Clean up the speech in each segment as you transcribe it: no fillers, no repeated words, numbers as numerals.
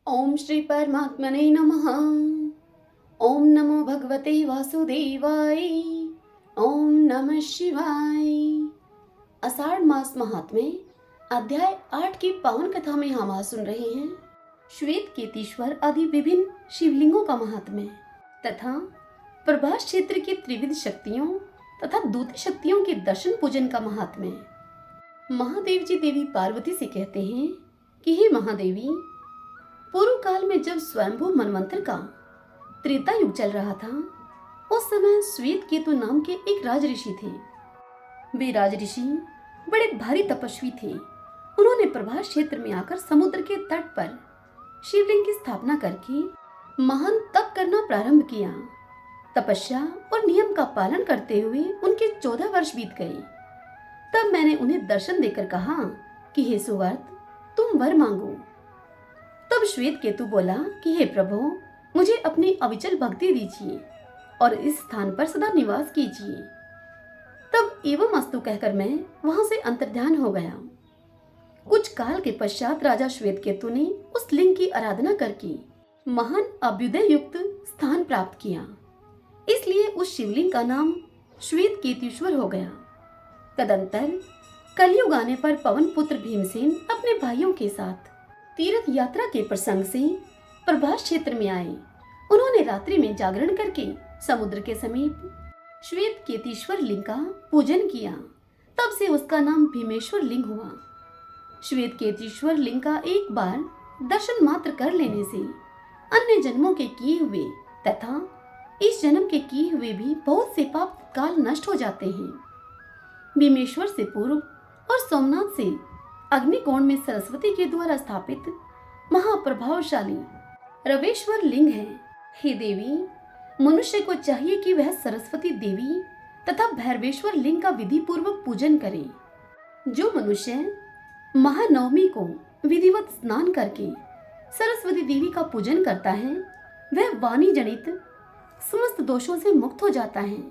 ओम श्री परमात्मने नमः। ओम नमो भगवते वासुदेवाय। ओम नमः शिवाय। आषाढ़ मास महात्म्य अध्याय 8 की पावन कथा में हम आज सुन रहे हैं श्वेत केतीश्वर आदि विभिन्न शिवलिंगों का महात्म्य तथा प्रभास क्षेत्र की त्रिविध शक्तियों तथा दूत शक्तियों के दर्शन पूजन का महात्म्य। महादेव जी देवी पार्वती से कहते हैं कि हे महादेवी, पूर्व काल में जब स्वयंभू मनवंतर का त्रेता युग चल रहा था, उस समय श्वेत केतु नाम के एक राज ऋषि थे। वे राज ऋषि बड़े भारी तपस्वी थे। उन्होंने प्रभास क्षेत्र में आकर समुद्र के तट पर शिवलिंग की स्थापना करके महान तप करना प्रारंभ किया। तपस्या और नियम का पालन करते हुए उनके 14 वर्ष बीत गए। तब मैंने उन्हें दर्शन देकर कहा कि हे सुवर्त, तुम वर मांगो। तब श्वेत केतु बोला कि हे प्रभु, मुझे अपनी अविचल भक्ति दीजिए और इस स्थान पर सदा निवास कीजिए। तब एवं अस्तु कहकर मैं वहां से अंतर्ध्यान हो गया। कुछ काल के पश्चात राजा श्वेत केतु ने उस लिंग की आराधना करके महान अभ्युदय युक्त स्थान प्राप्त किया। इसलिए उस शिवलिंग का नाम श्वेत केतीश्वर हो गया। तदंतर कलयुग आने पर पवन पुत्र भीमसेन अपने भाइयों के साथ तीर्थ यात्रा के प्रसंग से प्रभास क्षेत्र में आए। उन्होंने रात्रि में जागरण करके समुद्र के समीप श्वेत केतीश्वर लिंग का पूजन किया। तब से उसका नाम भीमेश्वर लिंग हुआ। श्वेत केतीश्वर लिंग का एक बार दर्शन मात्र कर लेने से अन्य जन्मों के किए हुए तथा इस जन्म के किए हुए भी बहुत से पाप काल नष्ट हो जाते हैं। भीमेश्वर से पूर्व और सोमनाथ से अग्निकोण में सरस्वती के द्वारा स्थापित महाप्रभावशाली रवेश्वर लिंग है। हे देवी, मनुष्य को चाहिए कि वह सरस्वती देवी तथा भैरवेश्वर लिंग का विधि पूर्वक पूजन करे। जो मनुष्य महानवमी को विधिवत स्नान करके सरस्वती देवी का पूजन करता है, वह वाणी जनित समस्त दोषों से मुक्त हो जाता है।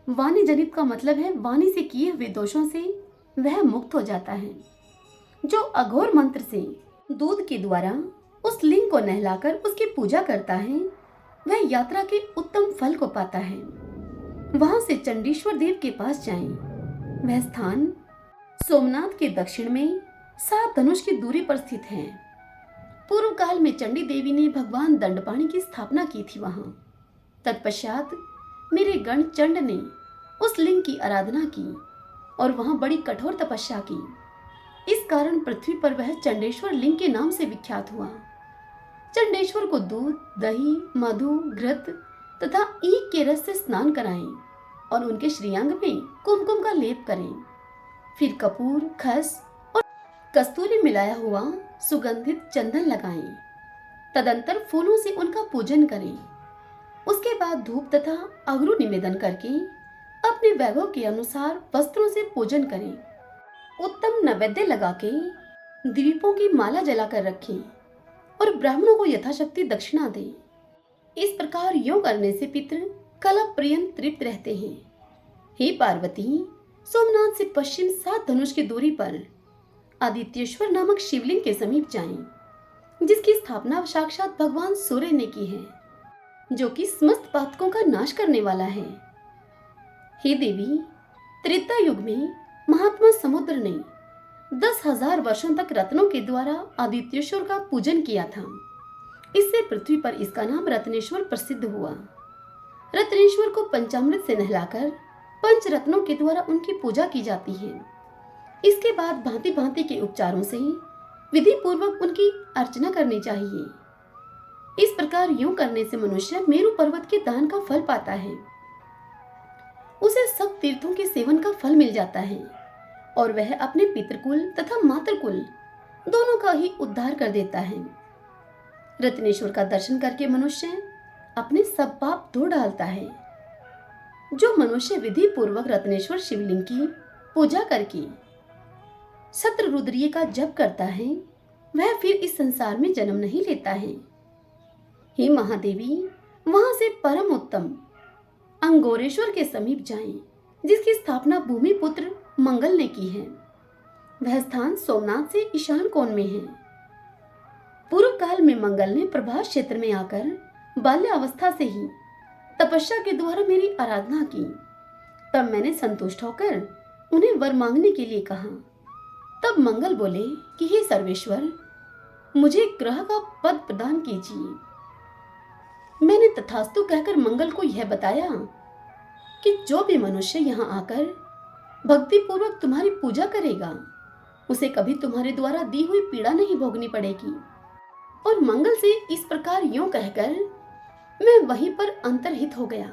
वाणी जनित का मतलब है वाणी से किए हुए दोषों से वह मुक्त हो जाता है। जो अघोर मंत्र से दूध के द्वारा उस लिंग को नहलाकर उसकी पूजा करता है, वह यात्रा के उत्तम फल को पाता है। वहां से चंडीश्वर देव के पास जाएं। वह स्थान सोमनाथ के दक्षिण में 7 धनुष की दूरी पर स्थित है। पूर्व काल में चंडी देवी ने भगवान दंडपाणि की स्थापना की थी वहां। तत्पश्चात मेरे गण चंड ने उस लिंग की आराधना की और वहां बड़ी कठोर तपस्या की। इस कारण पृथ्वी पर वह चंडेश्वर लिंग के नाम से विख्यात हुआ। चंडेश्वर को दूध, दही, मधु, घृत तथा ईख के रस से स्नान कराएं और उनके श्रीअंग में कुमकुम का लेप करें। फिर कपूर, खस और कस्तूरी मिलाया हुआ सुगंधित चंदन लगाएं। तदंतर फूलों से उनका पूजन करें। उसके बाद धूप तथा अगरू निवेदन करके अपने वैभव के अनुसार वस्त्रों से पूजन करें। उत्तम नैवेद्य लगा के दीपों की माला जलाकर रखें और ब्राह्मणों को यथाशक्ति दक्षिणा दें। इस प्रकार योग करने से पितृ कलप पर्यंत तृप्त रहते हैं। हे पार्वती, सोमनाथ से पश्चिम 7 धनुष की दूरी पर आदित्येश्वर नामक शिवलिंग के समीप जाएं, जिसकी स्थापना साक्षात भगवान सूर्य ने की है, जो कि समस्त पातकों का नाश करने वाला है। हे देवी, त्रेता युग में महात्मा समुद्र ने 10,000 वर्षों तक रत्नों के द्वारा आदित्येश्वर का पूजन किया था। इससे पृथ्वी पर इसका नाम रत्नेश्वर प्रसिद्ध हुआ। रत्नेश्वर को पंचामृत से नहलाकर पंच रत्नों के द्वारा उनकी पूजा की जाती है। इसके बाद भांति भांति के उपचारों से विधि पूर्वक उनकी अर्चना करनी चाहिए। इस प्रकार यूं करने से मनुष्य मेरु पर्वत के दान का फल पाता है। उसे सब तीर्थों के सेवन का फल मिल जाता है और वह अपने पितृकुल तथा मातृकुल दोनों का ही उद्धार कर देता है। रत्नेश्वर का दर्शन करके मनुष्य अपने सब पाप धो डालता है। जो मनुष्य विधि पूर्वक रत्नेश्वर शिवलिंग की पूजा करके सत्र रुद्रीय का जप करता है, वह फिर इस संसार में जन्म नहीं लेता है। हे महादेवी, वहां से परम उत्तम अंगोरेश्वर के समीप जाएं, जिसकी स्थापना भूमि पुत्र मंगल ने की है। वह स्थान सोमनाथ से ईशान कोण में है। पूर्व काल में मंगल ने प्रभास क्षेत्र में आकर बाल्यावस्था से ही तपस्या के द्वारा मेरी आराधना की। तब मैंने संतुष्ट होकर उन्हें वर मांगने के लिए कहा। तब मंगल बोले कि हे सर्वेश्वर, मुझे ग्रह का पद प्रदान कीजिए। मैंने तथास्तु कहकर मंगल को यह बताया कि जो भी मनुष्य यहाँ आकर भक्ति पूर्वक तुम्हारी पूजा करेगा, उसे कभी तुम्हारे द्वारा दी हुई पीड़ा नहीं भोगनी पड़ेगी। और मंगल से इस प्रकार यूं कहकर मैं वहीं पर अंतर्हित हो गया।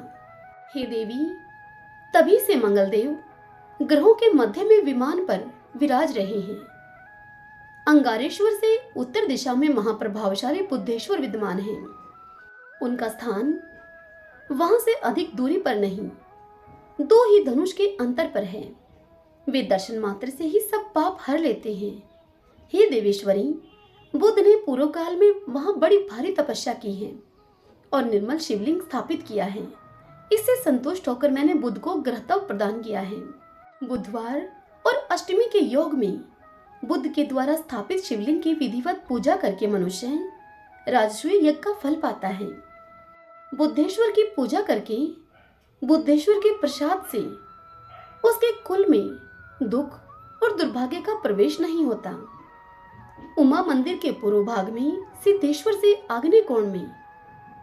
हे देवी, तभी से मंगल देव ग्रहों के मध्य में विमान पर विराज रहे हैं। अंगारेश्वर से उत्तर दिशा में महाप्रभावशाली बुद्धेश्वर विद्यमान हैं। उनका स्थान वहां से अधिक दूरी पर नहीं, 2 ही धनुष के अंतर पर है। वे दर्शन मात्र से ही सब पाप हर लेते हैं। हे देवेश्वरी, बुद्ध ने पूर्व काल में वहां बड़ी भारी तपस्या की है और निर्मल शिवलिंग स्थापित किया है। इससे संतुष्ट होकर मैंने बुद्ध को ग्रहतव प्रदान किया है। बुधवार और अष्टमी के योग में बुद्ध के द्वारा स्थापित शिवलिंग की विधिवत पूजा करके मनुष्य राजसूय यज्ञ का फल पाता है। बुद्धेश्वर की पूजा करके बुद्धेश्वर के प्रसाद से उसके कुल में दुख और दुर्भाग्य का प्रवेश नहीं होता। उमा मंदिर के पूर्व भाग में सिद्धेश्वर से आग्नेय कोण में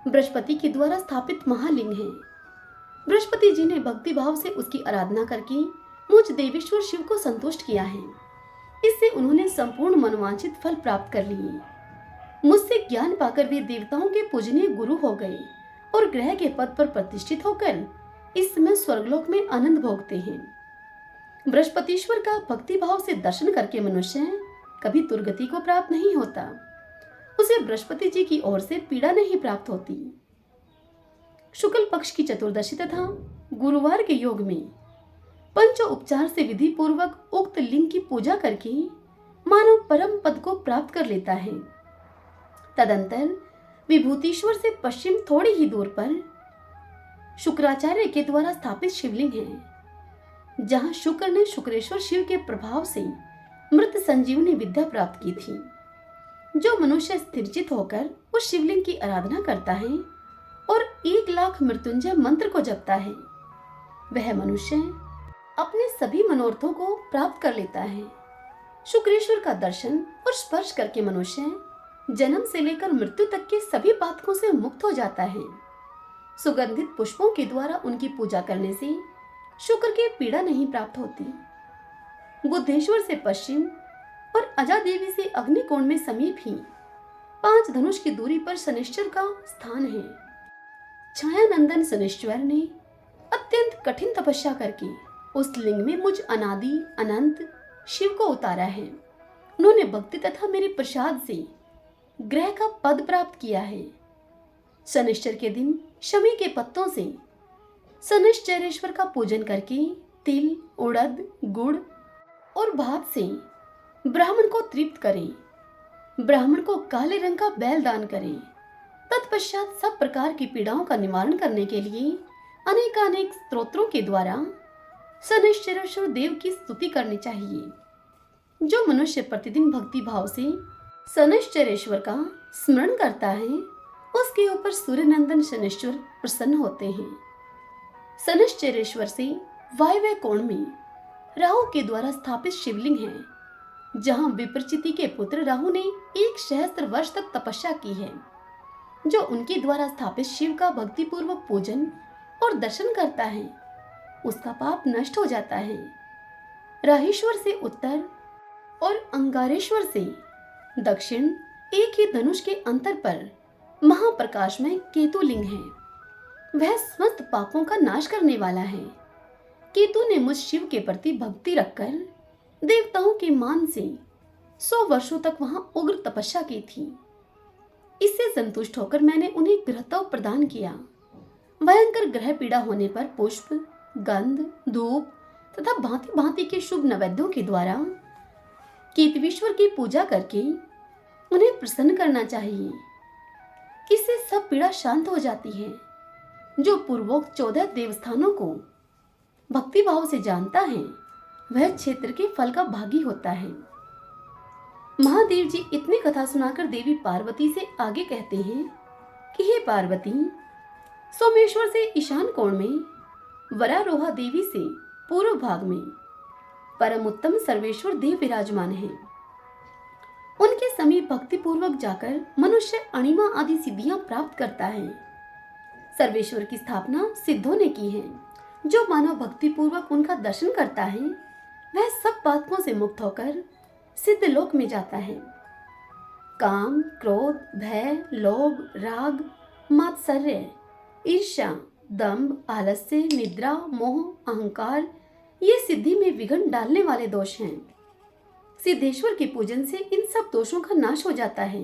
बृहस्पति के द्वारा स्थापित महालिंग है। बृहस्पति जी ने भक्ति भाव से उसकी आराधना करके मुझ देवेश्वर शिव को संतुष्ट किया है। इससे उन्होंने संपूर्ण मनोवांछित फल प्राप्त कर लिए। मुझसे ज्ञान पाकर वे देवताओं के पूजनीय गुरु हो गए और ग्रह के पद पर प्रतिष्ठित होकर इस समय स्वर्गलोक में आनंद भोगते हैं। बृहस्पतिश्वर का भक्ति भाव से दर्शन करके मनुष्य कभी दुर्गति को प्राप्त नहीं होता। उसे बृहस्पति जी की ओर से पीड़ा नहीं प्राप्त होती। शुक्ल पक्ष की चतुर्दशी तथा गुरुवार के योग में पंच उपचार से विधि पूर्वक उक्त लिंग की पूजा करके मानव परम पद को प्राप्त कर लेता है। तदंतर विभूतिश्वर से पश्चिम थोड़ी ही दूर पर शुक्राचार्य के द्वारा स्थापित शिवलिंग है, जहां शुक्र ने शुक्रेश्वर शिव के प्रभाव से मृत संजीवनी विद्या प्राप्त की थी। जो मनुष्य स्थिरचित होकर उस शिवलिंग की आराधना करता है और 1,00,000 मृत्युंजय मंत्र को जपता है, वह मनुष्य अपने सभी मनोरथों को प्राप्त कर लेता है। शुक्रेश्वर का दर्शन और स्पर्श करके मनुष्य जन्म से लेकर मृत्यु तक के सभी बाधकों से मुक्त हो जाता है। सुगंधित पुष्पों के द्वारा उनकी पूजा करने से शुक्र की पीड़ा नहीं प्राप्त होती। बुद्धेश्वर से पश्चिम और अजा देवी से अग्निकोण में समीप ही 5 धनुष की दूरी पर शनिश्चर का स्थान है। छायानंदन शनिश्चर ने अत्यंत कठिन तपस्या करके उस लिंग में मुझ अनादि अनंत शिव को उतारा है। उन्होंने भक्ति तथा मेरे प्रसाद से ग्रह का पद प्राप्त किया है। शनिश्चर के दिन शमी के पत्तों से शनिश्चरेश्वर का पूजन करके तिल, उड़द, गुड़ और भात से ब्राह्मण को तृप्त करें। ब्राह्मण को काले रंग का बैल दान करें। तत्पश्चात सब प्रकार की पीड़ाओं का निवारण करने के लिए अनेकानेक स्तोत्रों के द्वारा शनिश्चरेश्वर देव की स्तुति करनी चाहिए। जो मनुष्य प्रतिदिन भक्ति भाव से शनिश्चरेश्वर का स्मरण करता है, उसके ऊपर सूर्यनंदन शनिश्चर प्रसन्न होते हैं। शनिश्चरेश्वर से वायव्य कोण में राहु के द्वारा स्थापित शिवलिंग है, जहां विप्रचिति के पुत्र राहु ने 1 सहस्त्र वर्ष तक तपस्या की है। जो उनके द्वारा स्थापित शिव का भक्तिपूर्वक पूजन और दर्शन करता है, उसका पाप नष्ट हो जाता है। राहेश्वर से उत्तर और अंगारेश्वर से दक्षिण एक ही धनुष के अंतर पर महाप्रकाश में केतु लिंग है। वह समस्त पापों का नाश करने वाला है। केतु ने मुझ शिव के प्रति भक्ति रखकर देवताओं के मान से 100 वर्षों तक वहां उग्र तपस्या की थी। इससे संतुष्ट होकर मैंने उन्हें ग्रहतव प्रदान किया। भयंकर ग्रह पीड़ा होने पर पुष्प, गंध, धूप तथा भांति भांति के शुभ नैवेद्यों के द्वारा केतवीश्वर की पूजा करके उन्हें प्रसन्न करना चाहिए। इससे सब पीड़ा शांत हो जाती है। जो पूर्वोक्त 14 देवस्थानों को भक्ति भाव से जानता है, वह क्षेत्र के फल का भागी होता है। महादेव जी इतनी कथा सुनाकर देवी पार्वती से आगे कहते हैं कि हे पार्वती, सोमेश्वर से ईशान कोण में, वरारोहा देवी से पूर्व भाग में परम उत्तम सर्वेश्वर देव विराजमान हैं। उनके समीप भक्ति पूर्वक जाकर मनुष्य अणिमा आदि सिद्धियां प्राप्त करता है। सर्वेश्वर की स्थापना सिद्धों ने की है। जो मानव भक्ति पूर्वक उनका दर्शन करता है वह सब पातकों से मुक्त होकर सिद्ध लोक में जाता है। काम, क्रोध, भय, लोभ, राग, मात्सर्य, ईर्ष्या, दंभ, आलस्य, निद्रा, मोह, अहंकार ये सिद्धि में विघ्न डालने वाले दोष हैं। सिद्धेश्वर के पूजन से इन सब दोषों का नाश हो जाता है।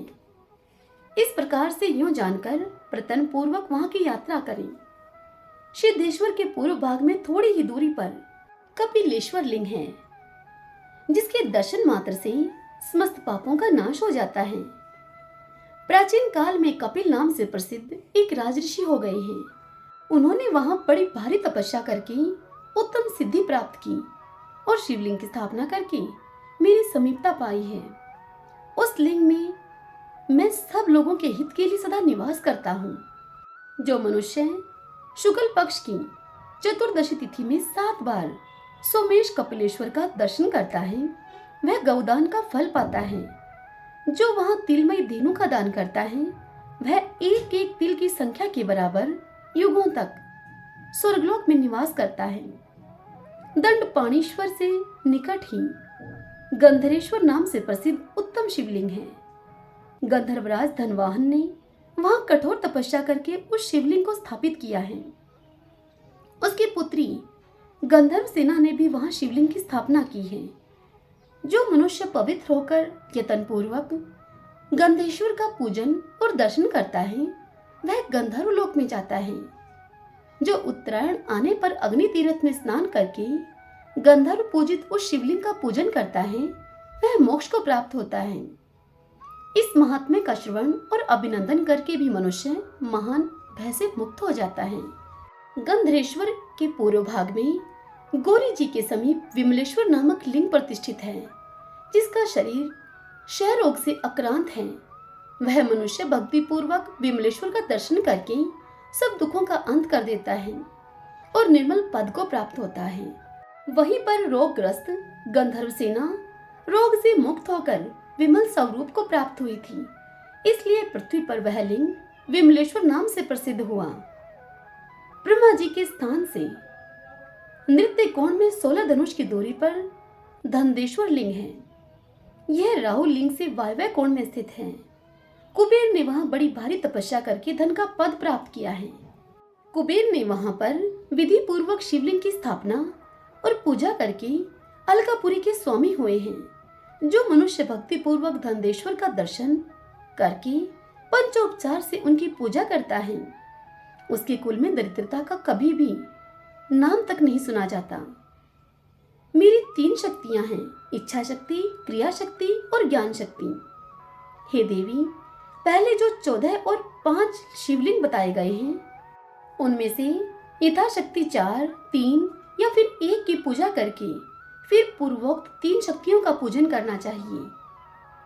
इस प्रकार से यूं जानकर प्रतन पूर्वक वहां की यात्रा करें। सिद्धेश्वर के पूर्व भाग में थोड़ी ही दूरी पर कपिलेश्वर लिंग है, जिसके दर्शन मात्र से समस्त पापों का नाश हो जाता है। प्राचीन काल में कपिल नाम से प्रसिद्ध एक राजऋषि हो गए हैं। उन्होंने वहां बड़ी भारी तपस्या करके उत्तम सिद्धि प्राप्त की और शिवलिंग की स्थापना करके मेरी समीपता पाई है। उस लिंग में मैं सब लोगों के हित के लिए सदा निवास करता हूँ। जो मनुष्य शुक्ल पक्ष की चतुर्दशी तिथि में 7 बार सोमेश कपिलेश्वर का दर्शन करता है वह गौदान का फल पाता है। जो वहां तिलमय धेनु का दान करता है वह एक एक तिल की संख्या के बराबर युगों तक स्वर्गलोक में निवास करता है। दंड पाणीश्वर से निकट ही गंधरेश्वर नाम से प्रसिद्ध उत्तम शिवलिंग है। गंधर्वराज धनवाहन ने वहां कठोर तपस्या करके उस शिवलिंग को स्थापित किया है। उसकी पुत्री गंधर्व सेना ने भी वहां शिवलिंग की स्थापना की है। जो मनुष्य पवित्र होकर यत्न पूर्वक गंधेश्वर का पूजन और दर्शन करता है वह गंधर्व लोक में जाता है। जो उत्तरायण आने पर अग्नि तीर्थ में स्नान करके गंधर्व पूजित उस शिवलिंग का पूजन करता है वह मोक्ष को प्राप्त होता है। इस महात्म्य का श्रवण और अभिनंदन करके भी मनुष्य महान भय से मुक्त हो जाता है। गंधरेश्वर के पूर्व भाग में गौरी जी के समीप विमलेश्वर नामक लिंग प्रतिष्ठित है, जिसका शरीर क्षय रोग से आक्रांत है। वह मनुष्य भक्ति पूर्वक विमलेश्वर का दर्शन करके सब दुखों का अंत कर देता है और निर्मल पद को प्राप्त होता है। वहीं पर रोगग्रस्त गंधर्व सेना रोग से मुक्त होकर विमल स्वरूप को प्राप्त हुई थी, इसलिए पृथ्वी पर वह लिंग विमलेश्वर नाम से प्रसिद्ध हुआ। ब्रह्मा जी के स्थान से नृत्य कोण में 16 धनुष की दूरी पर धनदेश्वर लिंग है। यह राहु लिंग से वायव्य कोण में स्थित है। कुबेर ने वहां बड़ी भारी तपस्या करके धन का पद प्राप्त किया है। कुबेर ने वहां पर विधि पूर्वक शिवलिंग की स्थापना और पूजा करके अलकापुरी के स्वामी हुए हैं। जो मनुष्य भक्ति पूर्वक धनदेश्वर का दर्शन करके पंचोपचार से उनकी पूजा करता है उसके कुल में दरिद्रता का कभी भी नाम तक नहीं सुना जाता। मेरी 3 शक्तियां हैं, इच्छा शक्ति, क्रिया शक्ति और ज्ञान शक्ति। हे देवी, पहले जो 14 और 5 शिवलिंग बताए गए हैं उनमें से यथाशक्ति 4, 3 या फिर 1 की पूजा करके फिर पूर्वोक्त 3 शक्तियों का पूजन करना चाहिए।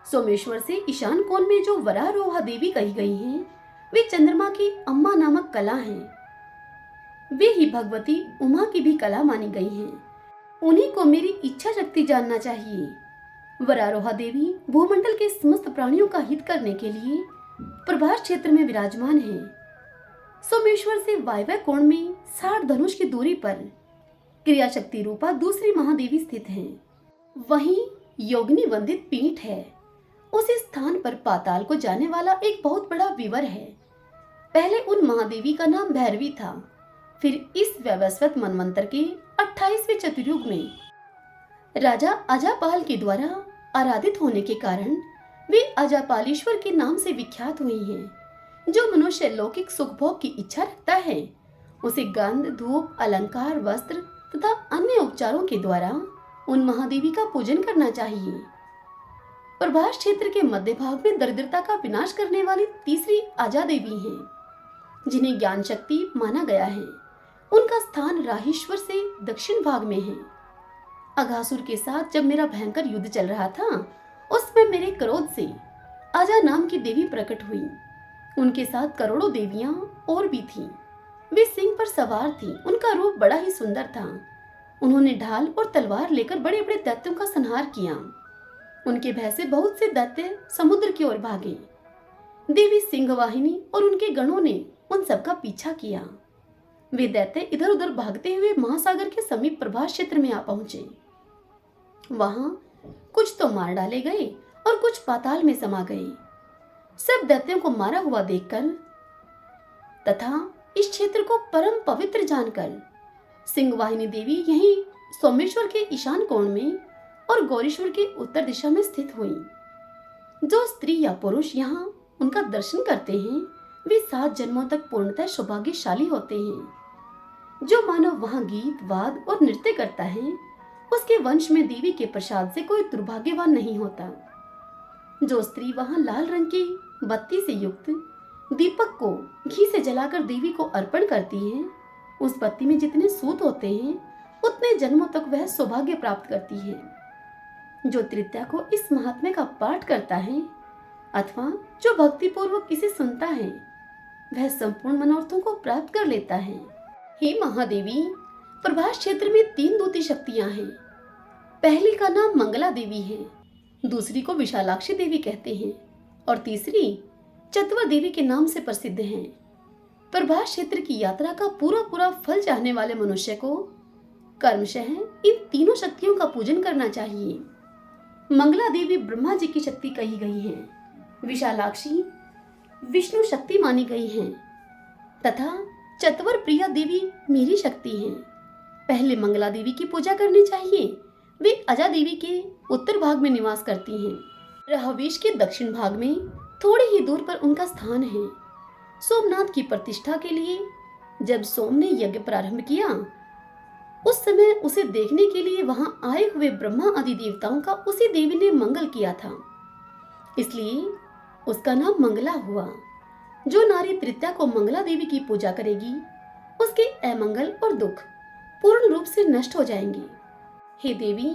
सोमेश्वर से ईशान कोण में जो वरारोहा देवी कही गई हैं वे चंद्रमा की अम्मा नामक कला हैं। वे ही भगवती उमा की भी कला मानी गई हैं। उन्हीं को मेरी इच्छा शक्ति जानना चाहिए। वरारोहा देवी भूमंडल के समस्त प्राणियों का हित करने के लिए प्रभास क्षेत्र में विराजमान है। सोमेश्वर से वायव्य कोण में 60 धनुष की दूरी पर क्रिया शक्ति रूपा दूसरी महादेवी स्थित है। वहीं योगिनी वंदित पीठ है। उसी स्थान पर पाताल को जाने वाला एक बहुत बड़ा विवर है। पहले उन महादेवी का नाम भैरवी था, फिर इस वैवस्वत मनवंतर के 28वें चतुर्युग में राजा अजापाल के द्वारा आराधित होने के कारण वे अजापालेश्वर के नाम से विख्यात हुई हैं। जो मनुष्य लौकिक सुख भोग की इच्छा रखता है उसे गंध, धूप, अलंकार, वस्त्र तथा अन्य उपचारों के द्वारा उन महादेवी का पूजन करना चाहिए। प्रभास क्षेत्र के मध्य भाग में दरिद्रता का विनाश करने वाली तीसरी आजा देवी हैं, जिन्हें ज्ञान शक्ति माना गया है। उनका स्थान राहीश्वर से दक्षिण भाग में है। अघासुर के साथ जब मेरा भयंकर युद्ध चल रहा था उसमें मेरे क्रोध से अजा नाम की देवी प्रकट हुई। उनके साथ करोड़ों देवियां और भी थीं। वे सिंह पर सवार थीं। उनका रूप बड़ा ही सुंदर था। उन्होंने ढाल और तलवार लेकर बड़े बड़े दैत्यों का संहार किया। उनके भय से बहुत से दैत्य समुद्र की ओर भागे। देवी सिंहवाहिनी और उनके गणों ने उन सबका पीछा किया। वे दैत्य इधर उधर भागते हुए महासागर के समीप प्रभास क्षेत्र में आ पहुंचे। वहां कुछ तो मार डाले गए और कुछ पाताल में समा गए। सब दैत्यों को मारा हुआ देखकर तथा इस क्षेत्र को परम पवित्र जानकर सिंहवाहिनी देवी यहीं सोमेश्वर के ईशान कोण में और गौरीश्वर के उत्तर दिशा में स्थित हुई। जो स्त्री या पुरुष यहाँ उनका दर्शन करते हैं वे 7 जन्मों तक पूर्णतः सौभाग्यशाली होते हैं। जो मानव वहाँ गीत वाद और नृत्य करता है उसके वंश में देवी के प्रसाद से कोई दुर्भाग्यवान नहीं होता। जो स्त्री वहाँ लाल रंग की बत्ती से युक्त दीपक को घी से जलाकर देवी को अर्पण करती है, उस बत्ती में जितने सूत होते हैं उतने जन्मों तक वह सौभाग्य प्राप्त करती है। जो तृतीया को इस महात्म्य का पाठ करता है अथवा जो भक्ति पूर्वक इसे सुनता है वह संपूर्ण मनोरथों को प्राप्त कर लेता है। हे महादेवी, प्रभास क्षेत्र में 3 दूती शक्तियां हैं। पहली का नाम मंगला देवी है, दूसरी को विशालाक्षी देवी कहते हैं और तीसरी चतवर देवी के नाम से प्रसिद्ध है। प्रभास क्षेत्र की यात्रा का पूरा पूरा फल चाहने वाले मनुष्य को कर्मशः इन तीनों शक्तियों का पूजन करना चाहिए। मंगला देवी ब्रह्मा जी की शक्ति कही गई है, विशालाक्षी विष्णु शक्ति मानी गई है तथा चतवर प्रिया देवी मेरी शक्ति है। पहले मंगला देवी की पूजा करनी चाहिए। वे अजा देवी के उत्तर भाग में निवास करती हैं। रहवेश के दक्षिण भाग में थोड़ी ही दूर पर उनका स्थान है। सोमनाथ की प्रतिष्ठा के लिए जब सोम ने यज्ञ प्रारंभ किया उस समय उसे देखने के लिए वहां आए हुए ब्रह्मा आदि देवताओं का उसी देवी ने मंगल किया था, इसलिए उसका नाम मंगला हुआ। जो नारी तृतीया को मंगला देवी की पूजा करेगी उसके अमंगल और दुख पूर्ण रूप से नष्ट हो जाएंगे। हे देवी,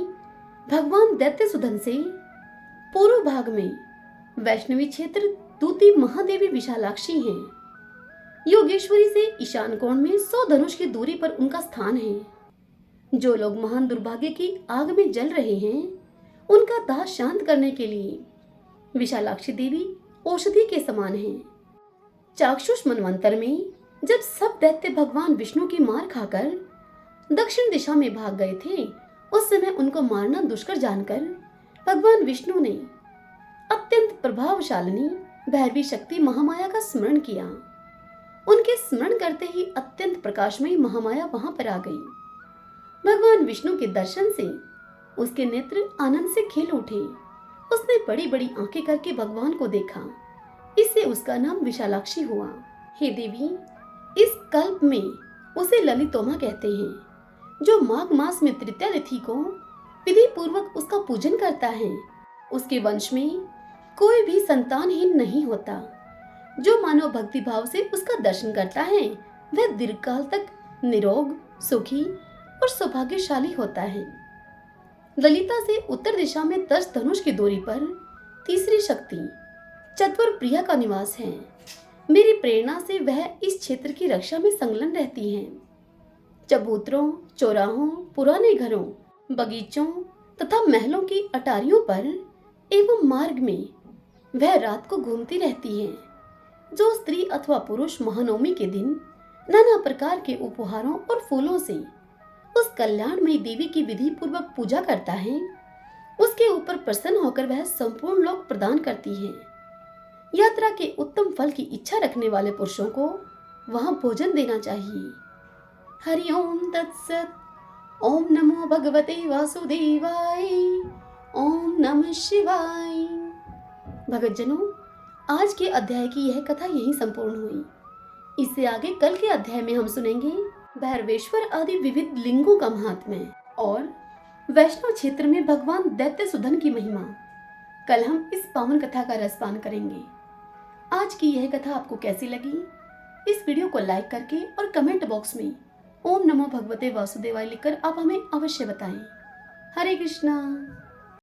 भगवान दैत्यसुधन से पूर्व भाग में वैष्णवी क्षेत्र दूती महादेवी विशालाक्षी हैं। योगेश्वरी से ईशान कोण में 100 धनुष की दूरी पर उनका स्थान है। जो लोग महान दुर्भाग्य की आग में जल रहे हैं उनका दाह शांत करने के लिए विशालाक्षी देवी औषधि के समान है। चाक्षुष मनवंतर में जब सब दैत्य भगवान विष्णु की मार खाकर दक्षिण दिशा में भाग गए थे उस समय उनको मारना दुष्कर जानकर भगवान विष्णु ने अत्यंत प्रभावशालिनी भैरवी शक्ति महामाया का स्मरण किया। उनके स्मरण करते ही अत्यंत प्रकाशमयी महामाया वहां पर आ गई। भगवान विष्णु के दर्शन से उसके नेत्र आनंद से खिल उठे। उसने बड़ी बड़ी आंखें करके भगवान को देखा, इससे उसका नाम विशालाक्षी हुआ। हे देवी, इस कल्प में उसे ललितोमा कहते हैं। जो माघ मास में तृतीया तिथि को विधि पूर्वक उसका पूजन करता है उसके वंश में कोई भी संतानहीन नहीं होता। जो मानव भक्ति भाव से उसका दर्शन करता है वह दीर्घकाल तक निरोग, सुखी और सौभाग्यशाली होता है। ललिता से उत्तर दिशा में 10 धनुष की दूरी पर तीसरी शक्ति चतवर प्रिया का निवास है। मेरी प्रेरणा से वह इस क्षेत्र की रक्षा में संलग्न रहती हैं। चबूतरों, चौराहों, पुराने घरों, बगीचों तथा महलों की अटारियों पर एवं मार्ग में वह रात को घूमती रहती है। जो स्त्री अथवा पुरुष महानवमी के दिन नाना प्रकार के उपहारों और फूलों से उस कल्याणमयी देवी की विधि पूर्वक पूजा करता है उसके ऊपर प्रसन्न होकर वह संपूर्ण लोक प्रदान करती है। यात्रा के उत्तम फल की इच्छा रखने वाले पुरुषों को वहां भोजन देना चाहिए। हरि ओम तत्सत। ओम नमो भगवते वासुदेवाय। ओम नमः शिवाय। भगतजनों, आज के अध्याय की यह कथा यहीं संपूर्ण हुई। इससे आगे कल के अध्याय में हम सुनेंगे भैरवेश्वर आदि विविध लिंगों का महात्म्य और वैष्णव क्षेत्र में भगवान दैत्यसुधन की महिमा। कल हम इस पावन कथा का रसपान करेंगे। आज की यह कथा आपको कैसी लगी? इस वीडियो को लाइक करके और कमेंट बॉक्स में ओम नमो भगवते वासुदेवाय लिखकर आप हमें अवश्य बताएं। हरे कृष्णा।